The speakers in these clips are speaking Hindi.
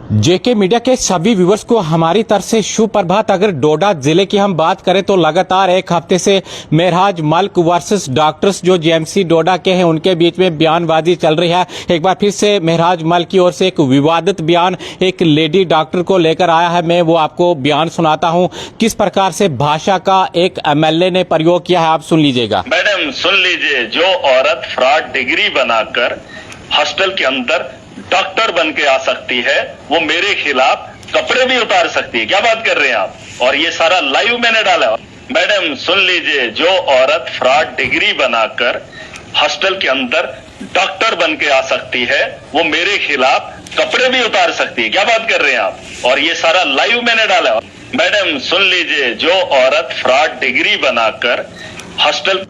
जेके मीडिया के सभी व्यूवर्स को हमारी तरफ से सुप्रभात। अगर डोडा जिले की हम बात करें तो लगातार एक हफ्ते से मेहराज मलिक वर्सेस डॉक्टर्स जो जेएमसी डोडा के हैं उनके बीच में बयानबाजी चल रही है। एक बार फिर से मेहराज मलिक की ओर से एक विवादित बयान एक लेडी डॉक्टर को लेकर आया है। मैं वो आपको बयान सुनाता हूं, किस प्रकार से भाषा का एक एमएलए ने प्रयोग किया है, आप सुन लीजिएगा। मैडम सुन लीजिए, जो औरत फ्रॉड डिग्री बनाकर हॉस्टल के अंदर डॉक्टर बन के आ सकती है वो मेरे खिलाफ कपड़े भी उतार सकती है। क्या बात कर रहे हैं आप? और ये सारा लाइव मैंने डाला। मैडम सुन लीजिए, जो औरत फ्रॉड डिग्री बनाकर हॉस्टल के अंदर डॉक्टर बन के आ सकती है वो मेरे खिलाफ कपड़े भी उतार सकती है। क्या बात कर रहे हैं आप? और ये सारा लाइव मैंने डाला। मैडम सुन लीजिए, जो औरत फ्रॉड डिग्री बनाकर हॉस्टल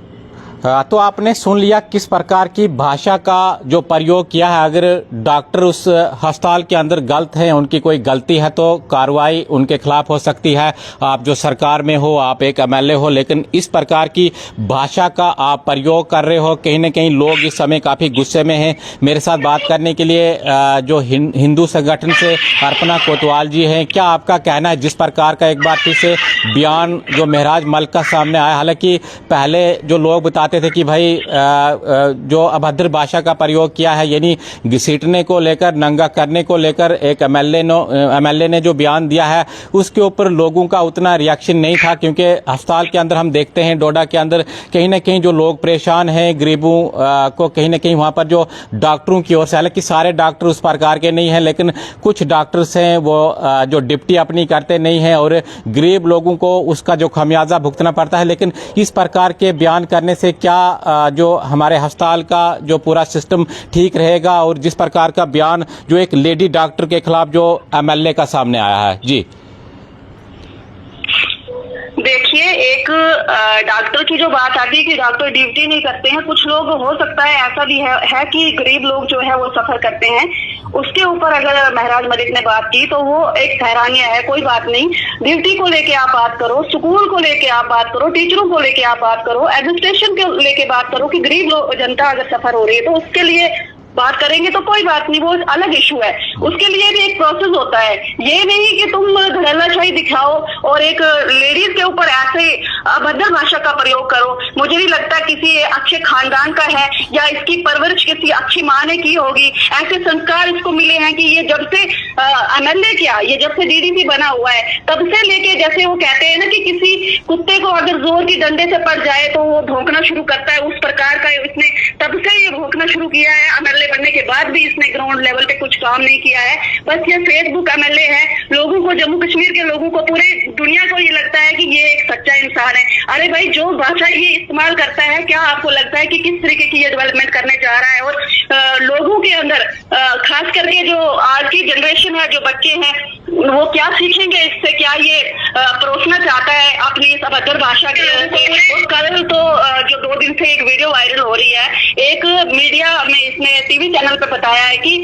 तो आपने सुन लिया किस प्रकार की भाषा का जो प्रयोग किया है। अगर डॉक्टर उस अस्पताल के अंदर गलत हैं, उनकी कोई गलती है तो कार्रवाई उनके खिलाफ हो सकती है। आप जो सरकार में हो, आप एक एमएलए हो, लेकिन इस प्रकार की भाषा का आप प्रयोग कर रहे हो, कहीं न कहीं लोग इस समय काफी गुस्से में हैं। मेरे साथ बात करने के लिए जो हिंदू संगठन से अर्पणा कोतवाल जी हैं, क्या आपका कहना है जिस प्रकार का एक बार फिर से बयान जो मेहराज मलिक का सामने आया? हालांकि पहले जो लोग बताते थे कि भाई जो अभद्र भाषा का प्रयोग किया है, यानी घसीटने को लेकर, नंगा करने को लेकर एक एमएलए ने जो बयान दिया है उसके ऊपर लोगों का उतना रिएक्शन नहीं था, क्योंकि अस्पताल के अंदर हम देखते हैं डोडा के अंदर कहीं ना कहीं जो लोग परेशान हैं, गरीबों को कहीं ना कहीं वहां पर जो डॉक्टरों की ओर से, हालांकि सारे डॉक्टर उस प्रकार के नहीं हैं, लेकिन कुछ डॉक्टर्स हैं वो जो ड्यूटी अपनी करते नहीं हैं और गरीब लोगों को उसका जो खमियाजा भुगतना पड़ता है। लेकिन इस प्रकार के बयान करने से क्या जो हमारे अस्पताल का जो पूरा सिस्टम ठीक रहेगा? और जिस प्रकार का बयान जो एक लेडी डॉक्टर के खिलाफ जो एमएलए का सामने आया है जी। देखिए, एक डॉक्टर की जो बात आती है कि डॉक्टर ड्यूटी नहीं करते हैं, कुछ लोग हो सकता है ऐसा भी है कि गरीब लोग जो है वो सफर करते हैं। उसके ऊपर अगर मेहराज मलिक ने बात की तो वो एक सराहनीय है, कोई बात नहीं। ड्यूटी को लेके आप बात करो, स्कूल को लेके आप बात करो, टीचरों को लेके आप बात करो, एडमिनिस्ट्रेशन को लेके बात करो कि गरीब जनता अगर सफर हो रही है तो उसके लिए बात करेंगे तो कोई बात नहीं, वो अलग इशू है। उसके लिए भी एक प्रोसेस होता है। ये नहीं कि तुम धड़ल्लाशाही दिखाओ और एक लेडीज के ऊपर ऐसे अभद्र भाषा का प्रयोग करो। मुझे नहीं लगता किसी अच्छे खानदान का है या इसकी परवरिश किसी अच्छी माँ ने की होगी। ऐसे संस्कार इसको मिले हैं कि ये जब से एमएलए किया, ये जब से डीडीसी बना हुआ है तब से लेके, जैसे वो कहते हैं ना कि किसी कुत्ते को अगर जोर की डंडे से पड़ जाए तो वो भौंकना शुरू करता है, उस प्रकार का इसने तब से ये भौंकना शुरू किया है। एमएलए बनने के बाद भी इसने ग्राउंड लेवल पे कुछ काम नहीं किया है। बस ये फेसबुक एमएलए है। लोगों को, जम्मू कश्मीर के लोगों को, पूरे दुनिया को ये लगता है कि ये एक सच्चा इंसान है। अरे भाई, जो भाषा ये इस्तेमाल करता है, क्या आपको लगता है कि किस तरीके की ये डेवलपमेंट करने जा रहा है? और लोगों के अंदर, खास करके जो आज की जनरेशन है, जो बच्चे हैं, वो क्या सीखेंगे इससे? क्या ये परोसना चाहता है अपनी इस अभद्र भाषा के से? और कल तो जो 2 दिन से एक वीडियो वायरल हो रही है, एक मीडिया में इसने टीवी चैनल पे बताया है कि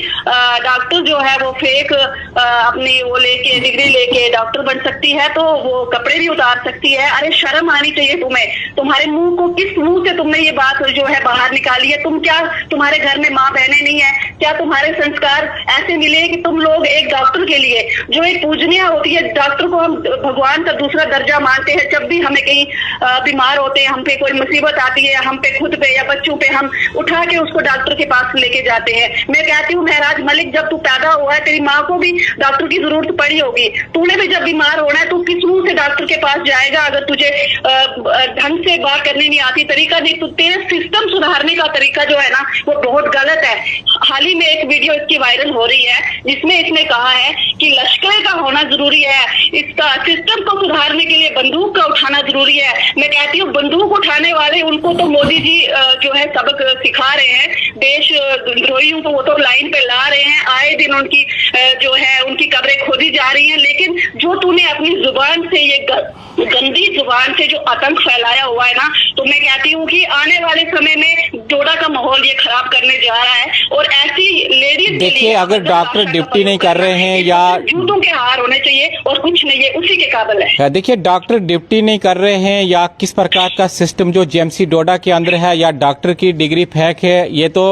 डॉक्टर जो है वो फेक अपनी वो लेके, डिग्री लेके डॉक्टर बन सकती है तो वो कपड़े भी उतार सकती है। अरे शर्म आनी चाहिए तुम्हें। तुम्हारे मुंह को, किस मुंह से तुमने ये बात जो है बाहर निकाली है? तुम क्या, तुम्हारे घर में माँ बहनें नहीं है क्या? तुम्हारे संस्कार ऐसे मिले कि तुम लोग एक डॉक्टर के लिए, जो एक पूजनीय होती है, डॉक्टर को हम भगवान का दूसरा दर्जा मानते हैं। जब भी हमें कहीं बीमार होते हैं, हम पे कोई मुसीबत आती है, हम पे, खुद पे या बच्चों पे, हम उठा के उसको डॉक्टर के पास लेके जाते हैं। मैं कहती हूँ मेहराज मलिक, जब तू पैदा हुआ है तेरी माँ को भी डॉक्टर की जरूरत पड़ी होगी। तूने भी जब बीमार होना है, तू किस मुंह से डॉक्टर के पास जाएगा? अगर तुझे ढंग से बात करनी नहीं आती, तरीका नहीं, तो तेरे सिस्टम सुधारने का तरीका जो है ना वो बहुत गलत है। हाल ही में एक वीडियो इसकी वायरल हो रही है जिसमें इसने कहा है कि लश्कर का होना जरूरी है, इसका सिस्टम को सुधारने के लिए बंदूक का उठाना जरूरी है। मैं कहती हूँ बंदूक उठाने वाले, उनको तो मोदी जी जो है सबक सिखा रहे हैं। देशद्रोहियों को वो तो लाइन पे ला रहे हैं, आए दिन उनकी जो है उनकी कब्रें खोदी जा रही हैं। लेकिन जो तूने अपनी जुबान से, ये गंदी जुबान से जो आतंक फैलाया हुआ है ना, तो मैं कहती हूँ कि आने वाले समय में डोडा का माहौल ये खराब करने जा रहा है। और ऐसी लेडीज, देखिए, अगर डॉक्टर ड्यूटी नहीं कर रहे हैं या जूतों के हार होने चाहिए और कुछ नहीं, है उसी के काबिल है। देखिए, डॉक्टर ड्यूटी नहीं कर रहे हैं या किस प्रकार का सिस्टम जो जेएमसी डोडा के अंदर है, या डॉक्टर की डिग्री फेक है, ये तो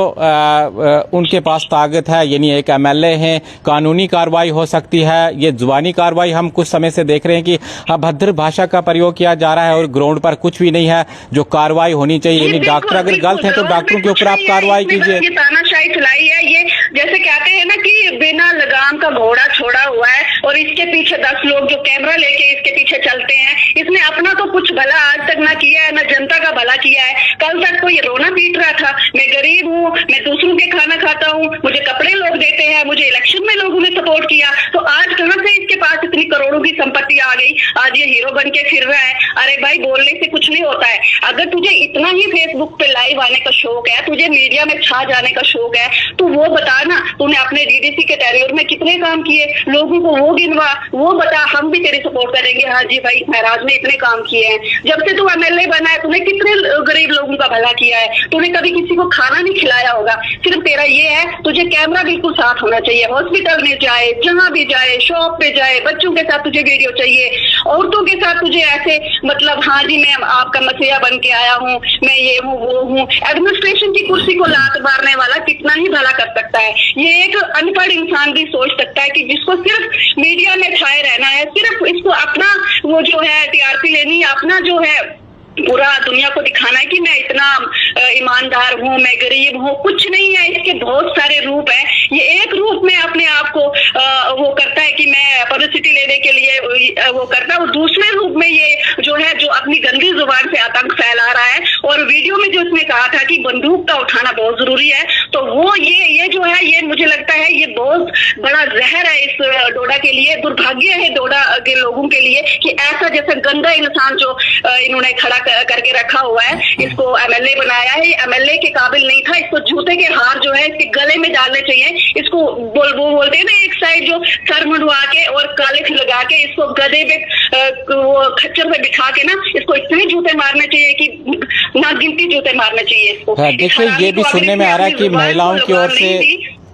उनके पास ताकत है, यानी एक एमएलए हैं, कानूनी कार्रवाई हो सकती है? ये जुबानी कार्रवाई हम कुछ समय से देख रहे हैं कि अभद्र भाषा का प्रयोग किया जा रहा है और ग्राउंड पर कुछ भी नहीं है जो कार्रवाई होनी चाहिए। यानी डॉक्टर अगर गलत है तो डॉक्टरों के ऊपर आप कार्रवाई कीजिए। ये तानाशाही चलाई है, ये जैसे कहते हैं ना कि बिना लगाम का घोड़ा छोड़ा हुआ है और इसके पीछे 10 लोग जो कैमरा लेके इसके पीछे चलते हैं। इसने अपना तो कुछ भला आज तक ना किया है, ना जनता का भला किया है। कल तक तो ये रोना पीट रहा था, मैं गरीब हूँ, मैं दूसरों के खाना खाता हूँ, मुझे कपड़े लोग देते हैं, मुझे इलेक्शन में लोगों ने सपोर्ट किया। तो आज कहाँ से इसके पास इतनी करोड़ों की संपत्ति आ गई? आज ये हीरो बन के फिर रहा है। अरे भाई, बोलने से कुछ नहीं होता है। अगर तुझे इतना ही फेसबुक पे लाइव आने का शौक है, तुझे मीडिया में छा जाने का शौक है, तो वो बता ना, तूने अपने डीडीसी के टेन्योर में कितने काम किए, लोगों को वो गिनवा, वो बता, हम भी तेरी सपोर्ट करेंगे। हाँ जी भाई, महराज ने इतने काम किए हैं। जब से तू एमएलए बना है, तूने कितने गरीब लोगों का भला किया है। तूने कभी किसी को खाना नहीं खिलाया होगा। सिर्फ तेरा ये है, तुझे कैमरा बिल्कुल साथ होना चाहिए। हॉस्पिटल में जाए, जहां भी जाए, शॉप पे जाए, बच्चों के साथ तुझे वीडियो चाहिए, औरतों के साथ तुझे ऐसे मतलब हाँ जी मैं आपका मसीहा बन के आया हूँ, मैं ये हूँ वो हूँ। एडमिनिस्ट्रेशन की कुर्सी को लात मारने वाला कितना ही भला कर सकता है। ये एक अनपढ़ इंसान भी सोच सकता है कि जिसको सिर्फ मीडिया में छाए रहना है, सिर्फ इसको अपना वो जो है टीआरपी लेनी है, अपना जो है पूरा दुनिया को दिखाना है कि मैं इतना ईमानदार हूँ, मैं गरीब हूँ। कुछ नहीं है, इसके बहुत सारे रूप है। ये एक रूप में अपने आप को वो करता है कि मैं पब्लिसिटी लेने के लिए वो करता है, और दूसरे रूप में ये जो है जो अपनी गंदी जुबान से आतंक फैला रहा है। और वीडियो में जो इसने कहा था कि बंदूक का उठाना बहुत जरूरी है, तो वो ये जो है, ये मुझे लगता है ये बहुत बड़ा जहर है इस डोडा के लिए। दुर्भाग्य है डोडा के लोगों के लिए कि ऐसा जैसा गंदा इंसान जो इन्होंने खड़ा करके रखा हुआ है, इसको एमएलए बनाया है। एमएलए के काबिल नहीं था। इसको जूते के हार जो है इसके गले में डालने चाहिए। इसको वो बोलते हैं ना, एक साइड जो सर मुंडवा के और कालिख लगा के इसको गधे पे वो खच्चर पे बिठा के ना, इसको इतने जूते मारने चाहिए कि ना गिनती जूते मारने चाहिए इसको। देखिए, ये भी सुनने में आ रहा है कि महिलाओं की ओर से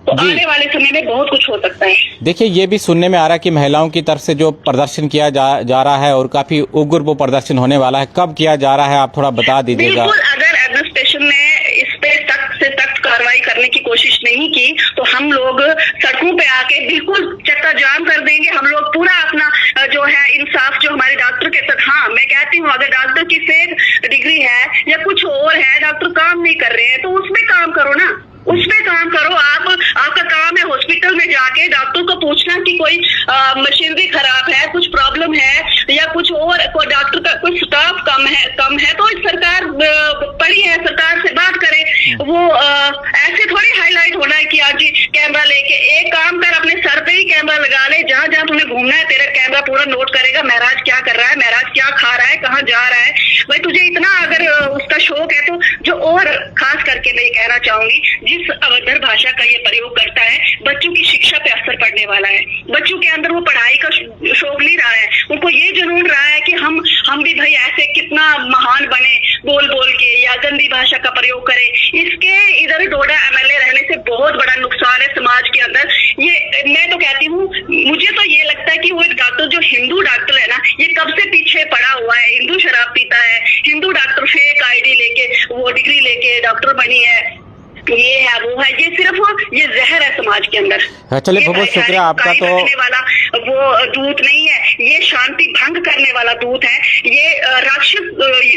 तो आने वाले समय में बहुत कुछ हो सकता है। देखिए, ये भी सुनने में आ रहा है कि महिलाओं की तरफ से जो प्रदर्शन किया जा रहा है और काफी उग्र वो प्रदर्शन होने वाला है। कब किया जा रहा है, आप थोड़ा बता दीजिएगा। बिल्कुल, अगर एडमिनिस्ट्रेशन ने इस पे सख्त से सख्त कार्रवाई करने की कोशिश नहीं की तो हम लोग सड़कों पे आके बिल्कुल चक्का जाम कर देंगे। हम लोग पूरा अपना जो है इंसाफ जो हमारे डॉक्टर के साथ, हाँ मैं कहती हूँ, अगर डॉक्टर की फेक डिग्री है या कुछ और है, डॉक्टर काम नहीं कर रहे हैं, तो उसमें काम करो ना, उसमें काम करो। आपका काम है हॉस्पिटल में जाके डॉक्टर को पूछना कि कोई मशीनरी खराब है, कुछ प्रॉब्लम है या कुछ और, कोई डॉक्टर का कोई स्टाफ कम है तो सरकार पड़ी है, सरकार से बात करे। वो ऐसे थोड़ी हाईलाइट होना है कि आज जी कैमरा लेके, एक काम कर, अपने सर पे ही कैमरा लगा ले, जहां जहां तुम्हें घूमना है तेरा कैमरा पूरा नोट करेगा, महराज क्या कर रहा है, महराज क्या खा रहा है, कहाँ जा रहा है। भाई तुझे इतना अगर उसका शौक है तो जो, और खास करके मैं ये कहना चाहूंगी, जिस अभद्र भाषा का ये प्रयोग करता है, बच्चों की शिक्षा पे असर पड़ने वाला है। बच्चों के अंदर वो पढ़ाई का शौक नहीं रहा है, उनको ये जुनून रहा है कि हम भी भाई ऐसे कितना महान बने बोल के, या गंदी भाषा का प्रयोग करें। इसके इधर डोडा एमएलए रहने से बहुत बड़ा नुकसान है समाज के अंदर। ये मैं तो कहती हूँ, मुझे तो ये लगता है कि वो एक डॉक्टर जो हिंदू डॉक्टर है ना, ये कब से पीछे पड़ा हुआ है। हिंदू शराब पीता है, हिंदू डॉक्टर फेक आईडी लेके, वो डिग्री लेके डॉक्टर बनी है, ये है वो है, ये सिर्फ ये जहर है समाज के अंदर। चलिए, बहुत बहुत शुक्रिया आपका। तो वाला वो दूत नहीं है, ये शांति भंग करने वाला दूत है। ये राक्षस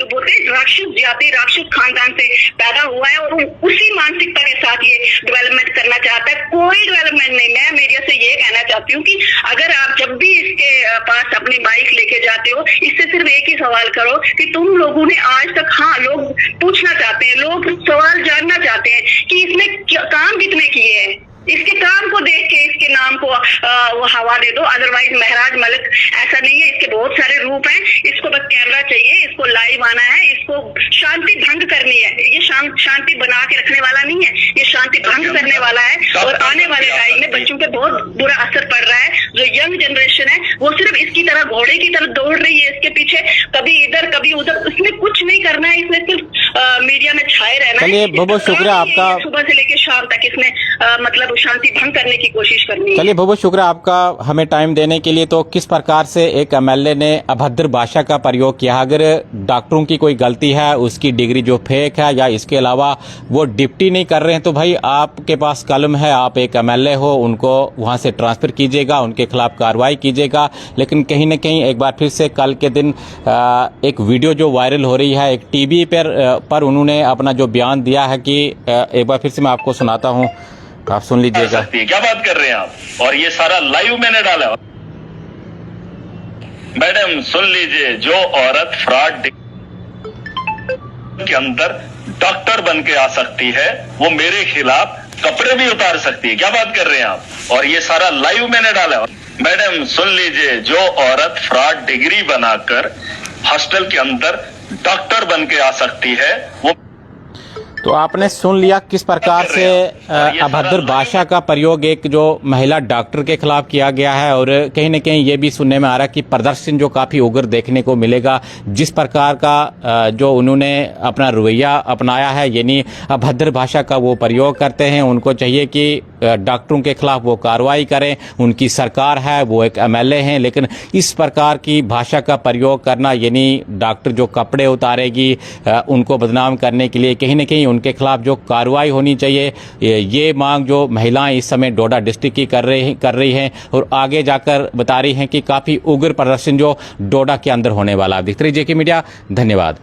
बोलते, राक्षस जाति, राक्षस खानदान से पैदा हुआ है और उसी मानसिकता के साथ ये डेवलपमेंट करना चाहता है। कोई डेवलपमेंट नहीं। मैं मीडिया से ये कहना चाहती हूँ कि अगर आप जब भी इसके पास अपनी बाइक लेके जाते हो, इससे सिर्फ एक ही सवाल करो कि तुम लोगों ने आज तक, हाँ लोग पूछना चाहते हैं, लोग सवाल जानना चाहते हैं कि इसने काम कितने किए हैं। इसके काम को देख के इसके नाम को वो हवा दे दो। अदरवाइज महराज मलिक ऐसा नहीं है, इसके बहुत सारे रूप हैं। इसको बस कैमरा चाहिए, इसको लाइव आना है, इसको शांति भंग करनी है। ये शांति बना के रखने वाला नहीं है, ये शांति भंग करने वाला है। और आने वाले टाइम में बच्चों पे बहुत बुरा असर पड़ रहा है। जो यंग जनरेशन है वो सिर्फ इसकी तरह घोड़े की तरह दौड़ रही है इसके पीछे, कभी इधर कभी उधर। इसने कुछ नहीं करना है, इसने सिर्फ मीडिया में छाए रहना है। चलिए, बहुत बहुत शुक्रिया आपका। सुबह से लेकर शाम तक इसमें मतलब शांति भंग करने की कोशिश करनी है। चलिए, बहुत बहुत शुक्रिया आपका हमें टाइम देने के लिए। तो किस प्रकार से एक एमएलए ने अभद्र भाषा का प्रयोग किया, अगर डॉक्टरों की कोई गलती है, उसकी डिग्री जो फेक है या इसके अलावा वो ड्यूटी नहीं कर रहे हैं, तो भाई आपके पास कलम है, आप एक एमएलए हो, उनको वहां से ट्रांसफर कीजिएगा, उनके खिलाफ कार्रवाई कीजिएगा। लेकिन कहीं न कहीं एक बार फिर से कल के दिन एक वीडियो जो वायरल हो रही है, एक टीवी पर उन्होंने अपना जो बयान दिया है कि एक बार फिर से मैं आपको सुनाता हूं, आप सुन लीजिएगा। क्या बात कर रहे हैं आप? और ये सारा लाइव मैंने डाला। मैडम सुन लीजिए, जो औरत फ्रॉड के अंदर डॉक्टर बन के आ सकती है, वो मेरे खिलाफ कपड़े भी उतार सकती है। क्या बात कर रहे हैं आप? और ये सारा लाइव मैंने डाला। मैडम सुन लीजिए, जो औरत फ्रॉड डिग्री बनाकर हॉस्टल के अंदर डॉक्टर बन के आ सकती है, वो तो आपने सुन लिया किस प्रकार से अभद्र भाषा का प्रयोग एक जो महिला डॉक्टर के खिलाफ किया गया है। और कहीं न कहीं ये भी सुनने में आ रहा है कि प्रदर्शन जो काफ़ी उग्र देखने को मिलेगा, जिस प्रकार का जो उन्होंने अपना रवैया अपनाया है, यानी अभद्र भाषा का वो प्रयोग करते हैं। उनको चाहिए कि डॉक्टरों के खिलाफ वो कार्रवाई करें, उनकी सरकार है, वो एक एमएलए हैं, लेकिन इस प्रकार की भाषा का प्रयोग करना, यानी डॉक्टर जो कपड़े उतारेगी, उनको बदनाम करने के लिए कहीं न कहीं उनके खिलाफ जो कार्रवाई होनी चाहिए, ये मांग जो महिलाएं इस समय डोडा डिस्ट्रिक्ट की कर रही हैं और आगे जाकर बता रही हैं कि काफ़ी उग्र प्रदर्शन जो डोडा के अंदर होने वाला। दिखती रही जेके मीडिया, धन्यवाद।